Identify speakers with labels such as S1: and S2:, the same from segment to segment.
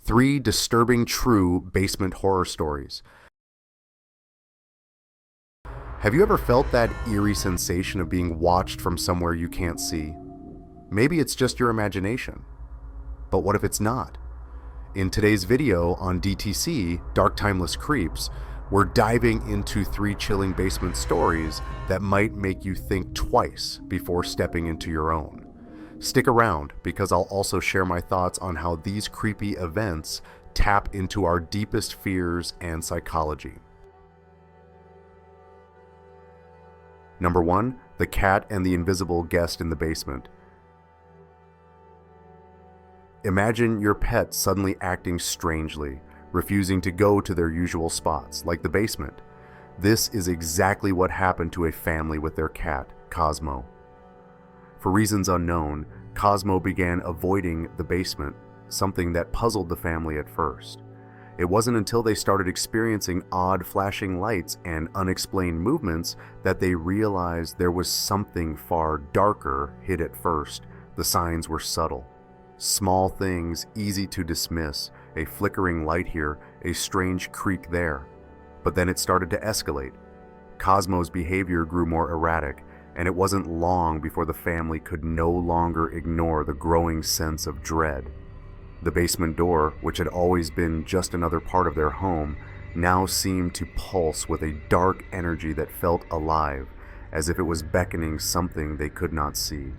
S1: 3 disturbing true basement horror stories. Have you ever felt that eerie sensation of being watched from somewhere you can't see? Maybe it's just your imagination. But what if it's not? In today's video on DTC, Dark Timeless Creeps, we're diving into 3 chilling basement stories that might make you think twice before stepping into your own. Stick around, because I'll also share my thoughts on how these creepy events tap into our deepest fears and psychology. Number 1, the cat and the invisible guest in the basement. Imagine your pet suddenly acting strangely, refusing to go to their usual spots, like the basement. This is exactly what happened to a family with their cat, Cosmo. For reasons unknown, Cosmo began avoiding the basement, something that puzzled the family at first. It wasn't until they started experiencing odd flashing lights and unexplained movements that they realized there was something far darker hid at first. The signs were subtle. Small things easy to dismiss, a flickering light here, a strange creak there. But then it started to escalate. Cosmo's behavior grew more erratic, and it wasn't long before the family could no longer ignore the growing sense of dread. The basement door, which had always been just another part of their home, now seemed to pulse with a dark energy that felt alive, as if it was beckoning something they could not see.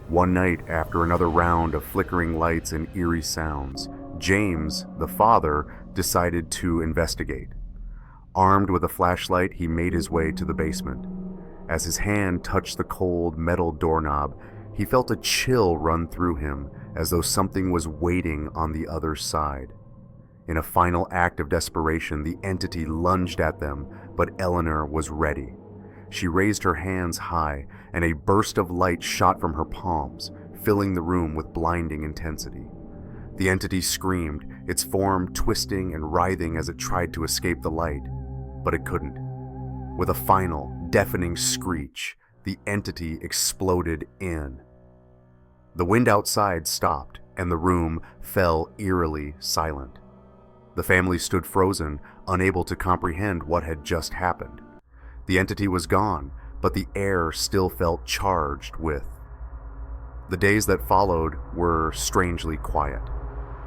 S1: One night, after another round of flickering lights and eerie sounds, James, the father, decided to investigate. Armed with a flashlight, he made his way to the basement. As his hand touched the cold metal doorknob, he felt a chill run through him, as though something was waiting on the other side. In a final act of desperation, the entity lunged at them, but Eleanor was ready. She raised her hands high, and a burst of light shot from her palms, filling the room with blinding intensity. The entity screamed, its form twisting and writhing as it tried to escape the light, but it couldn't. With a final, deafening screech, the entity exploded in. The wind outside stopped, and the room fell eerily silent. The family stood frozen, unable to comprehend what had just happened. The entity was gone, but the air still felt charged with. The days that followed were strangely quiet.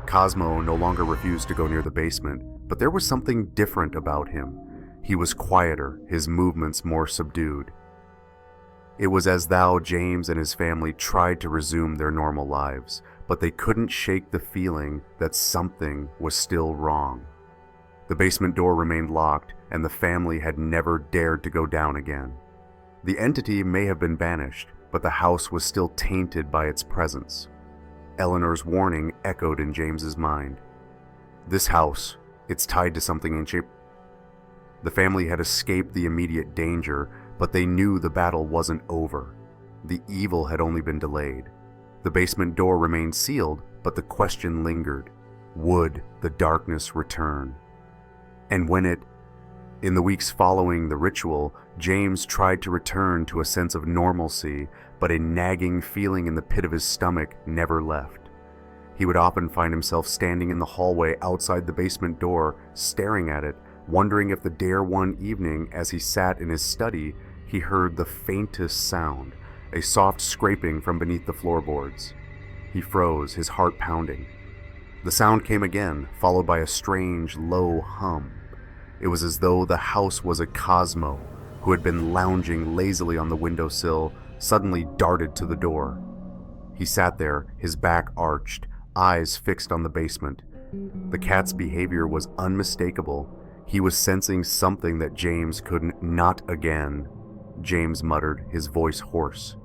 S1: Cosmo no longer refused to go near the basement, but there was something different about him. He was quieter, his movements more subdued. It was as though James and his family tried to resume their normal lives, but they couldn't shake the feeling that something was still wrong. The basement door remained locked, and the family had never dared to go down again. The entity may have been banished, but the house was still tainted by its presence. Eleanor's warning echoed in James's mind. This house, it's tied to something ancient. The family had escaped the immediate danger, but they knew the battle wasn't over. The evil had only been delayed. The basement door remained sealed, but the question lingered. Would the darkness return? And in the weeks following the ritual, James tried to return to a sense of normalcy, but a nagging feeling in the pit of his stomach never left. He would often find himself standing in the hallway outside the basement door, staring at it, wondering if the dare one evening, as he sat in his study, he heard the faintest sound, a soft scraping from beneath the floorboards. He froze, his heart pounding. The sound came again, followed by a strange, low hum. It was as though the house was a Cosmo, who had been lounging lazily on the windowsill, suddenly darted to the door. He sat there, his back arched, eyes fixed on the basement. The cat's behavior was unmistakable. He was sensing something that James couldn't. Not again, James muttered, his voice hoarse.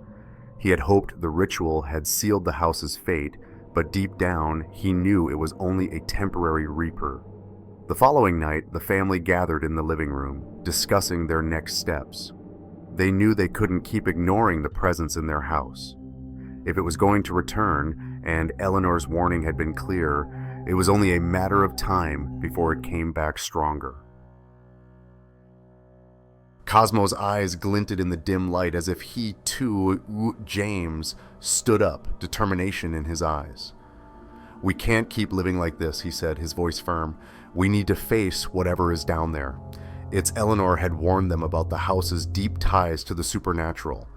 S1: He had hoped the ritual had sealed the house's fate, but deep down he knew it was only a temporary reaper. The following night, the family gathered in the living room, discussing their next steps. They knew they couldn't keep ignoring the presence in their house. If it was going to return, and Eleanor's warning had been clear, it was only a matter of time before it came back stronger. Cosmo's eyes glinted in the dim light as if he too, James, stood up, determination in his eyes. "We can't keep living like this," he said, his voice firm. "We need to face whatever is down there." It's Eleanor had warned them about the house's deep ties to the supernatural.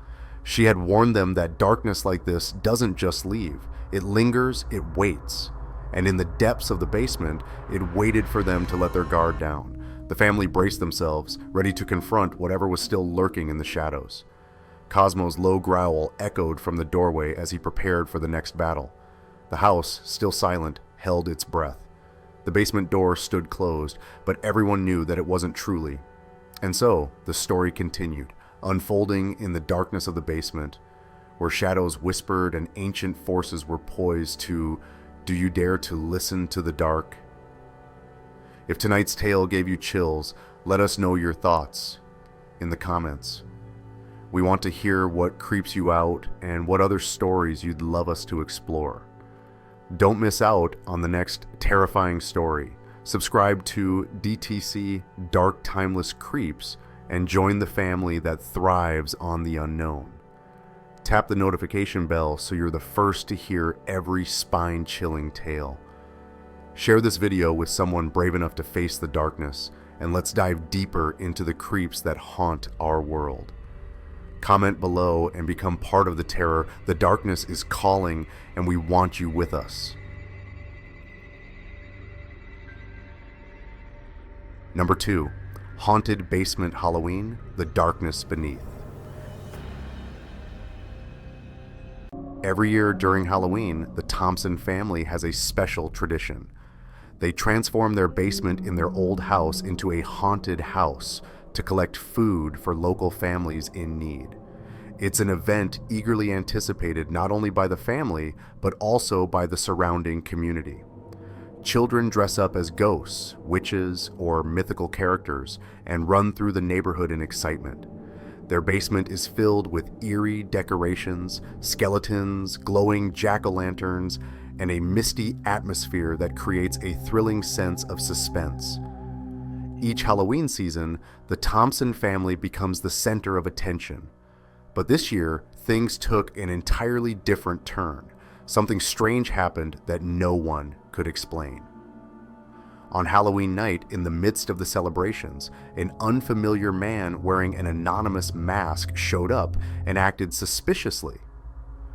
S1: She had warned them that darkness like this doesn't just leave. It lingers, it waits. And in the depths of the basement, it waited for them to let their guard down. The family braced themselves, ready to confront whatever was still lurking in the shadows. Cosmo's low growl echoed from the doorway as he prepared for the next battle. The house, still silent, held its breath. The basement door stood closed, but everyone knew that it wasn't truly. And so, the story continued, unfolding in the darkness of the basement, where shadows whispered and ancient forces were poised to, do you dare to listen to the dark? If tonight's tale gave you chills, let us know your thoughts in the comments. We want to hear what creeps you out and what other stories you'd love us to explore. Don't miss out on the next terrifying story. Subscribe to DTC Dark Timeless Creeps and join the family that thrives on the unknown. Tap the notification bell so you're the first to hear every spine-chilling tale. Share this video with someone brave enough to face the darkness, and let's dive deeper into the creeps that haunt our world. Comment below and become part of the terror. The darkness is calling, and we want you with us. Number 2. Haunted Basement Halloween: The Darkness Beneath. Every year during Halloween, the Thompson family has a special tradition. They transform their basement in their old house into a haunted house to collect food for local families in need. It's an event eagerly anticipated not only by the family, but also by the surrounding community. Children dress up as ghosts, witches, or mythical characters and run through the neighborhood in excitement. Their basement is filled with eerie decorations, skeletons, glowing jack-o'-lanterns, and a misty atmosphere that creates a thrilling sense of suspense. Each Halloween season, the Thompson family becomes the center of attention. But this year, things took an entirely different turn. Something strange happened that no one could explain. On Halloween night, in the midst of the celebrations, an unfamiliar man wearing an anonymous mask showed up and acted suspiciously.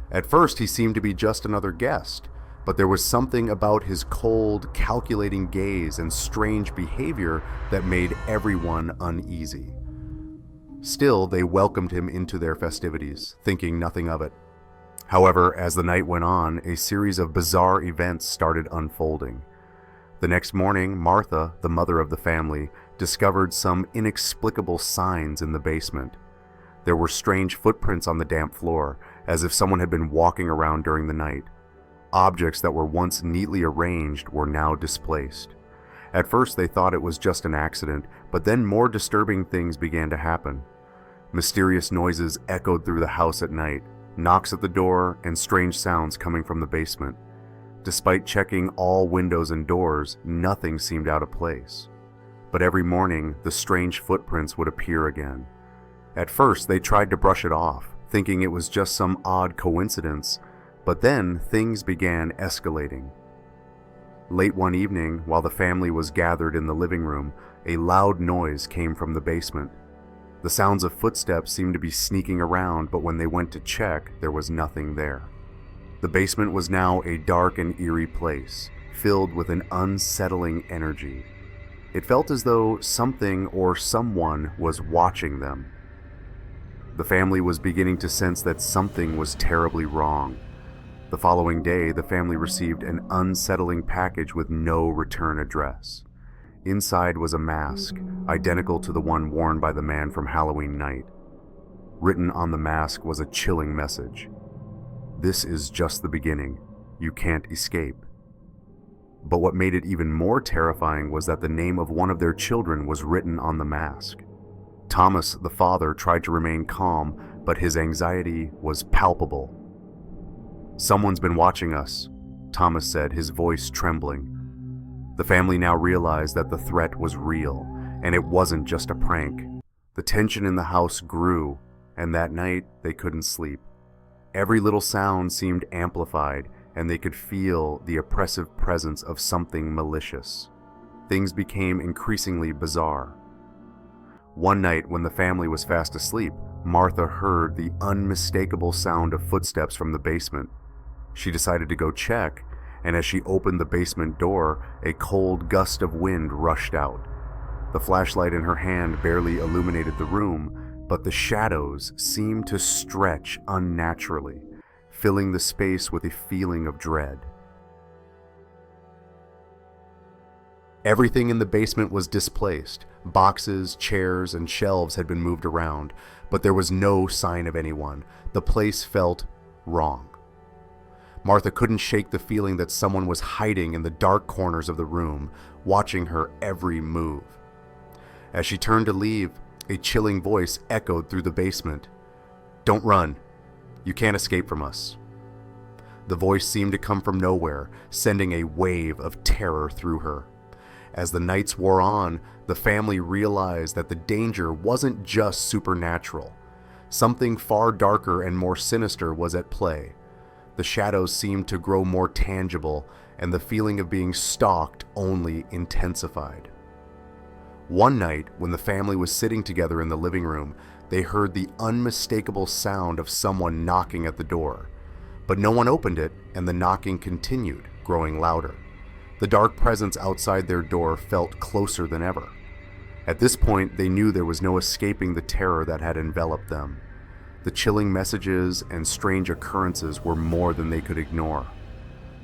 S1: At first, he seemed to be just another guest, but there was something about his cold, calculating gaze and strange behavior that made everyone uneasy. Still, they welcomed him into their festivities, thinking nothing of it. However, as the night went on, a series of bizarre events started unfolding. The next morning, Martha, the mother of the family, discovered some inexplicable signs in the basement. There were strange footprints on the damp floor, as if someone had been walking around during the night. Objects that were once neatly arranged were now displaced. At first they thought it was just an accident, but then more disturbing things began to happen. Mysterious noises echoed through the house at night, knocks at the door, and strange sounds coming from the basement. Despite checking all windows and doors, nothing seemed out of place. But every morning, the strange footprints would appear again. At first, they tried to brush it off, thinking it was just some odd coincidence, but then things began escalating. Late one evening, while the family was gathered in the living room, a loud noise came from the basement. The sounds of footsteps seemed to be sneaking around, but when they went to check, there was nothing there. The basement was now a dark and eerie place, filled with an unsettling energy. It felt as though something or someone was watching them. The family was beginning to sense that something was terribly wrong. The following day, the family received an unsettling package with no return address. Inside was a mask, identical to the one worn by the man from Halloween night. Written on the mask was a chilling message. "This is just the beginning. You can't escape." But what made it even more terrifying was that the name of one of their children was written on the mask. Thomas, the father, tried to remain calm, but his anxiety was palpable. "Someone's been watching us," Thomas said, his voice trembling. The family now realized that the threat was real, and it wasn't just a prank. The tension in the house grew, and that night they couldn't sleep. Every little sound seemed amplified, and they could feel the oppressive presence of something malicious. Things became increasingly bizarre. One night, when the family was fast asleep, Martha heard the unmistakable sound of footsteps from the basement. She decided to go check, and as she opened the basement door, a cold gust of wind rushed out. The flashlight in her hand barely illuminated the room, but the shadows seemed to stretch unnaturally, filling the space with a feeling of dread. Everything in the basement was displaced. Boxes, chairs, and shelves had been moved around, but there was no sign of anyone. The place felt wrong. Martha couldn't shake the feeling that someone was hiding in the dark corners of the room, watching her every move. As she turned to leave, a chilling voice echoed through the basement. "Don't run. You can't escape from us." The voice seemed to come from nowhere, sending a wave of terror through her. As the nights wore on, the family realized that the danger wasn't just supernatural. Something far darker and more sinister was at play. The shadows seemed to grow more tangible, and the feeling of being stalked only intensified. One night, when the family was sitting together in the living room, they heard the unmistakable sound of someone knocking at the door. But no one opened it, and the knocking continued, growing louder. The dark presence outside their door felt closer than ever. At this point, they knew there was no escaping the terror that had enveloped them. The chilling messages and strange occurrences were more than they could ignore.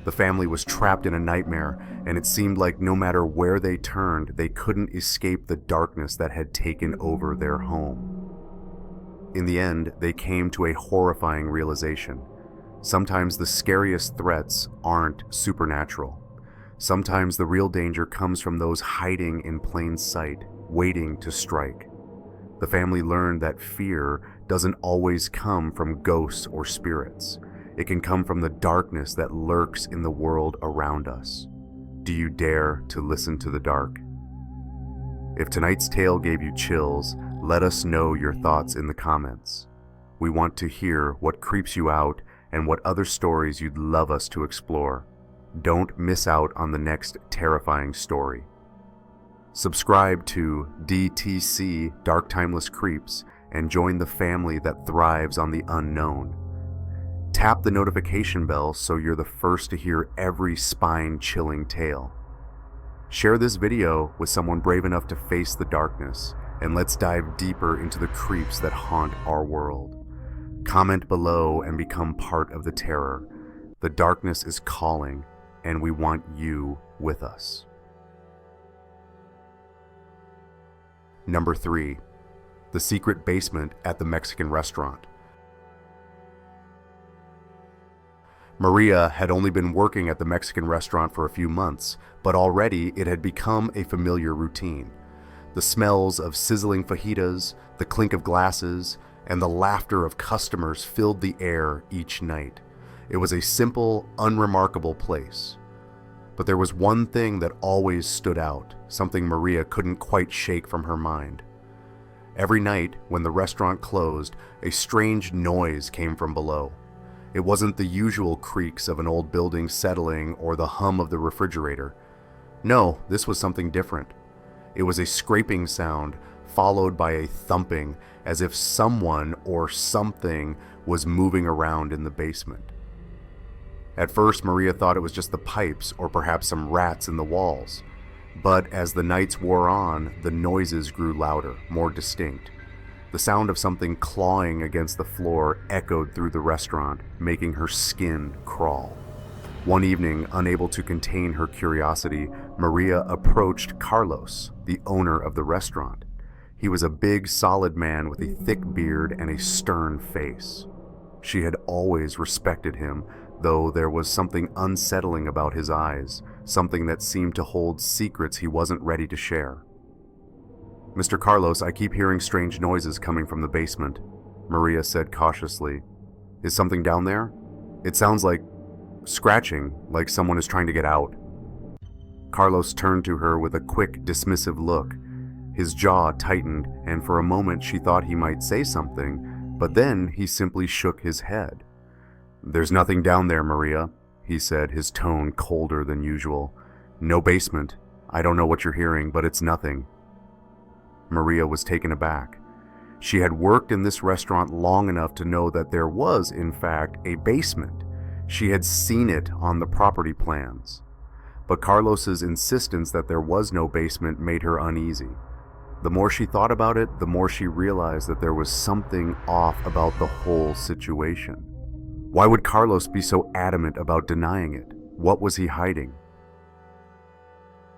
S1: The family was trapped in a nightmare, and it seemed like no matter where they turned, they couldn't escape the darkness that had taken over their home. In the end, they came to a horrifying realization. Sometimes the scariest threats aren't supernatural. Sometimes the real danger comes from those hiding in plain sight, waiting to strike. The family learned that fear doesn't always come from ghosts or spirits. It can come from the darkness that lurks in the world around us. Do you dare to listen to the dark? If tonight's tale gave you chills, let us know your thoughts in the comments. We want to hear what creeps you out and what other stories you'd love us to explore. Don't miss out on the next terrifying story. Subscribe to DTC Dark Timeless Creeps and join the family that thrives on the unknown. Tap the notification bell so you're the first to hear every spine-chilling tale. Share this video with someone brave enough to face the darkness, and let's dive deeper into the creeps that haunt our world. Comment below and become part of the terror. The darkness is calling, and we want you with us. Number 3. The secret basement at the Mexican restaurant. Maria had only been working at the Mexican restaurant for a few months, but already it had become a familiar routine. The smells of sizzling fajitas, the clink of glasses, and the laughter of customers filled the air each night. It was a simple, unremarkable place. But there was one thing that always stood out, something Maria couldn't quite shake from her mind. Every night, when the restaurant closed, a strange noise came from below. It wasn't the usual creaks of an old building settling or the hum of the refrigerator. No, this was something different. It was a scraping sound, followed by a thumping, as if someone or something was moving around in the basement. At first, Maria thought it was just the pipes or perhaps some rats in the walls. But as the nights wore on, the noises grew louder, more distinct. The sound of something clawing against the floor echoed through the restaurant, making her skin crawl. One evening, unable to contain her curiosity, Maria approached Carlos, the owner of the restaurant. He was a big, solid man with a thick beard and a stern face. She had always respected him, though there was something unsettling about his eyes, something that seemed to hold secrets he wasn't ready to share. "Mr. Carlos, I keep hearing strange noises coming from the basement," Maria said cautiously. "Is something down there? It sounds like scratching, like someone is trying to get out." Carlos turned to her with a quick, dismissive look. His jaw tightened, and for a moment she thought he might say something, but then he simply shook his head. "There's nothing down there, Maria," he said, his tone colder than usual. "No basement. I don't know what you're hearing, but it's nothing." Maria was taken aback. She had worked in this restaurant long enough to know that there was, in fact, a basement. She had seen it on the property plans. But Carlos's insistence that there was no basement made her uneasy. The more she thought about it, the more she realized that there was something off about the whole situation. Why would Carlos be so adamant about denying it? What was he hiding?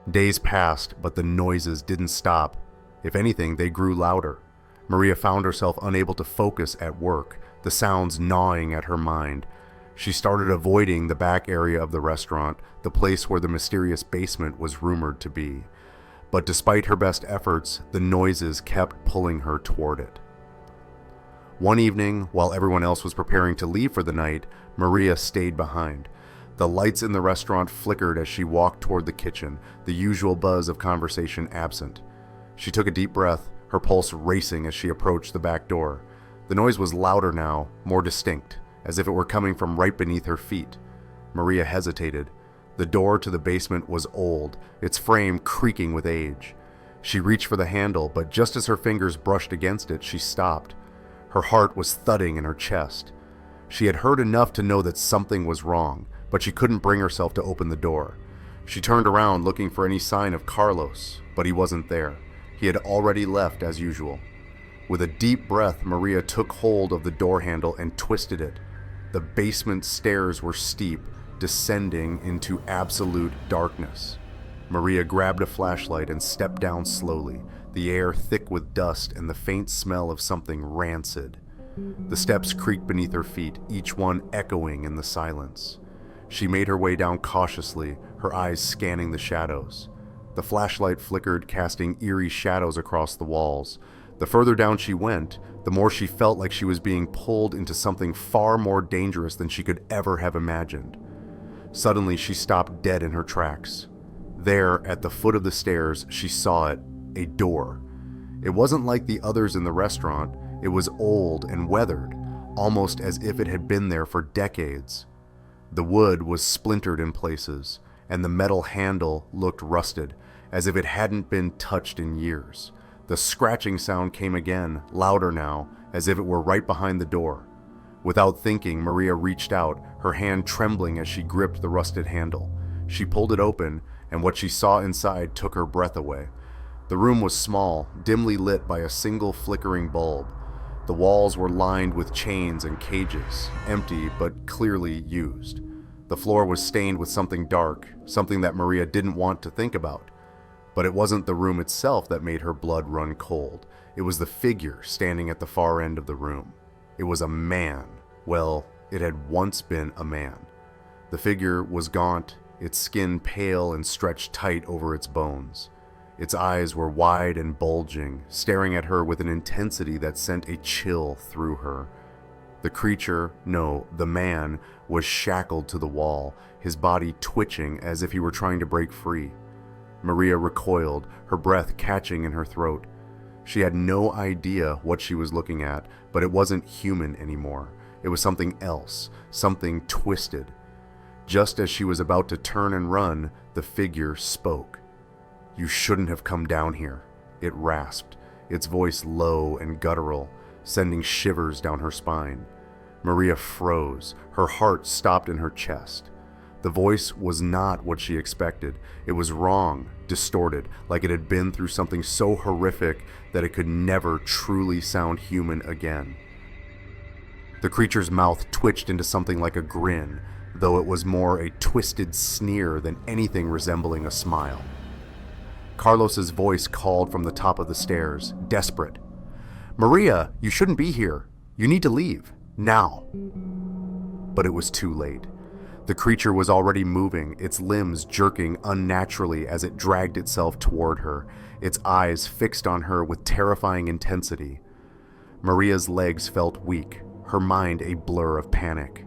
S1: Days passed, but the noises didn't stop. If anything, they grew louder. Maria found herself unable to focus at work, the sounds gnawing at her mind. She started avoiding the back area of the restaurant, the place where the mysterious basement was rumored to be. But despite her best efforts, the noises kept pulling her toward it. One evening, while everyone else was preparing to leave for the night, Maria stayed behind. The lights in the restaurant flickered as she walked toward the kitchen, the usual buzz of conversation absent. She took a deep breath, her pulse racing as she approached the back door. The noise was louder now, more distinct, as if it were coming from right beneath her feet. Maria hesitated. The door to the basement was old, its frame creaking with age. She reached for the handle, but just as her fingers brushed against it, she stopped. Her heart was thudding in her chest. She had heard enough to know that something was wrong, but she couldn't bring herself to open the door. She turned around looking for any sign of Carlos, but he wasn't there. He had already left as usual. With a deep breath, Maria took hold of the door handle and twisted it. The basement stairs were steep, descending into absolute darkness. Maria grabbed a flashlight and stepped down slowly, the air thick with dust and the faint smell of something rancid. The steps creaked beneath her feet, each one echoing in the silence. She made her way down cautiously, her eyes scanning the shadows. The flashlight flickered, casting eerie shadows across the walls. The further down she went, the more she felt like she was being pulled into something far more dangerous than she could ever have imagined. Suddenly, she stopped dead in her tracks. There, at the foot of the stairs, she saw it, a door. It wasn't like the others in the restaurant. It was old and weathered, almost as if it had been there for decades. The wood was splintered in places, and the metal handle looked rusted, as if it hadn't been touched in years. The scratching sound came again, louder now, as if it were right behind the door. Without thinking, Maria reached out, her hand trembling as she gripped the rusted handle. She pulled it open, and what she saw inside took her breath away. The room was small, dimly lit by a single flickering bulb. The walls were lined with chains and cages, empty but clearly used. The floor was stained with something dark, something that Maria didn't want to think about. But it wasn't the room itself that made her blood run cold. It was the figure standing at the far end of the room. It was a man. Well, it had once been a man. The figure was gaunt, its skin pale and stretched tight over its bones. Its eyes were wide and bulging, staring at her with an intensity that sent a chill through her. The creature, no, the man, was shackled to the wall, his body twitching as if he were trying to break free. Maria recoiled, her breath catching in her throat. She had no idea what she was looking at, but it wasn't human anymore. It was something else, something twisted. Just as she was about to turn and run, the figure spoke. "You shouldn't have come down here," it rasped, its voice low and guttural, sending shivers down her spine. Maria froze, her heart stopped in her chest. The voice was not what she expected. It was wrong, distorted, like it had been through something so horrific that it could never truly sound human again. The creature's mouth twitched into something like a grin, though it was more a twisted sneer than anything resembling a smile. Carlos's voice called from the top of the stairs, desperate. "Maria, you shouldn't be here. You need to leave. Now." But it was too late. The creature was already moving, its limbs jerking unnaturally as it dragged itself toward her, its eyes fixed on her with terrifying intensity. Maria's legs felt weak, her mind a blur of panic.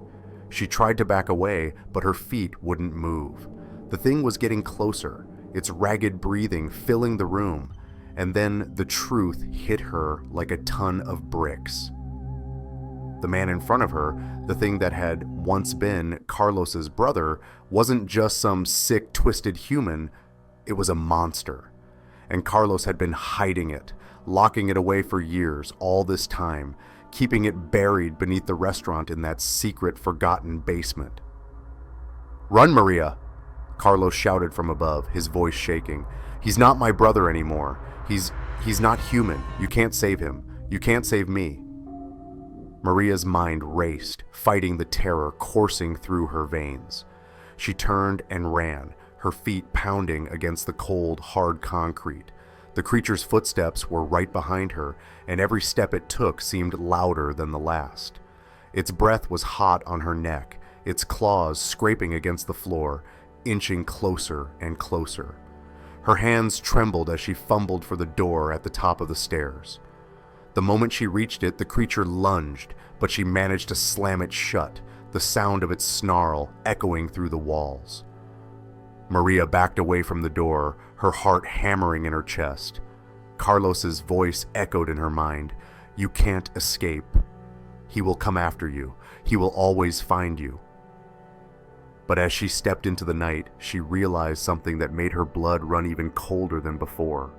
S1: She tried to back away, but her feet wouldn't move. The thing was getting closer, its ragged breathing filling the room, and then the truth hit her like a ton of bricks. The man in front of her, the thing that had once been Carlos's brother, wasn't just some sick, twisted human, it was a monster. And Carlos had been hiding it, locking it away for years, all this time, keeping it buried beneath the restaurant in that secret, forgotten basement. "Run, Maria!" Carlos shouted from above, his voice shaking. "He's not my brother anymore. He's not human. You can't save him. You can't save me." Maria's mind raced, fighting the terror coursing through her veins. She turned and ran, her feet pounding against the cold, hard concrete. The creature's footsteps were right behind her, and every step it took seemed louder than the last. Its breath was hot on her neck, its claws scraping against the floor, inching closer and closer. Her hands trembled as she fumbled for the door at the top of the stairs. The moment she reached it, the creature lunged, but she managed to slam it shut, the sound of its snarl echoing through the walls. Maria backed away from the door, her heart hammering in her chest. Carlos's voice echoed in her mind. "You can't escape. He will come after you. He will always find you." But as she stepped into the night, she realized something that made her blood run even colder than before.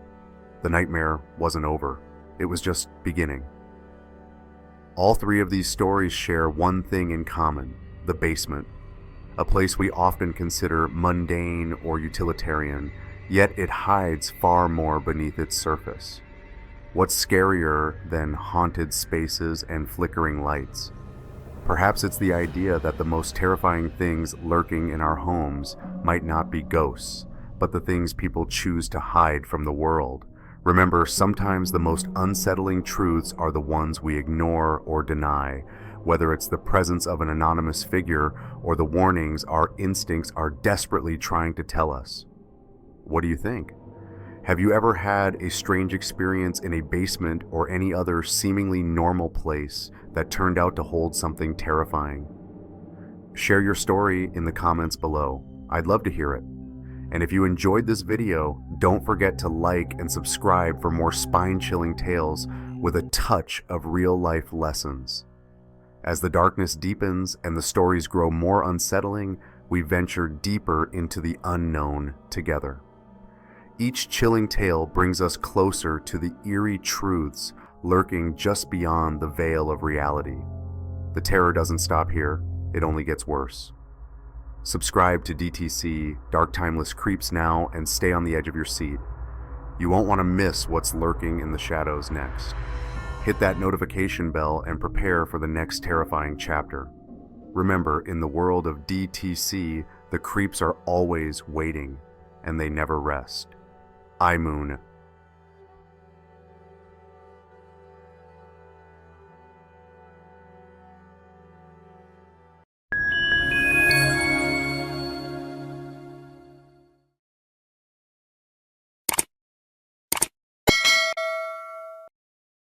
S1: The nightmare wasn't over. It was just beginning. All three of these stories share one thing in common: the basement. A place we often consider mundane or utilitarian, yet it hides far more beneath its surface. What's scarier than haunted spaces and flickering lights? Perhaps it's the idea that the most terrifying things lurking in our homes might not be ghosts, but the things people choose to hide from the world. Remember, sometimes the most unsettling truths are the ones we ignore or deny, whether it's the presence of an anonymous figure or the warnings our instincts are desperately trying to tell us. What do you think? Have you ever had a strange experience in a basement or any other seemingly normal place that turned out to hold something terrifying? Share your story in the comments below. I'd love to hear it. And if you enjoyed this video, don't forget to like and subscribe for more spine-chilling tales with a touch of real-life lessons. As the darkness deepens and the stories grow more unsettling, we venture deeper into the unknown together. Each chilling tale brings us closer to the eerie truths lurking just beyond the veil of reality. The terror doesn't stop here, it only gets worse. Subscribe to DTC Dark Timeless Creeps now and stay on the edge of your seat. You won't want to miss what's lurking in the shadows next. Hit that notification bell and prepare for the next terrifying chapter. Remember, in the world of DTC, the creeps are always waiting, and they never rest. iMoon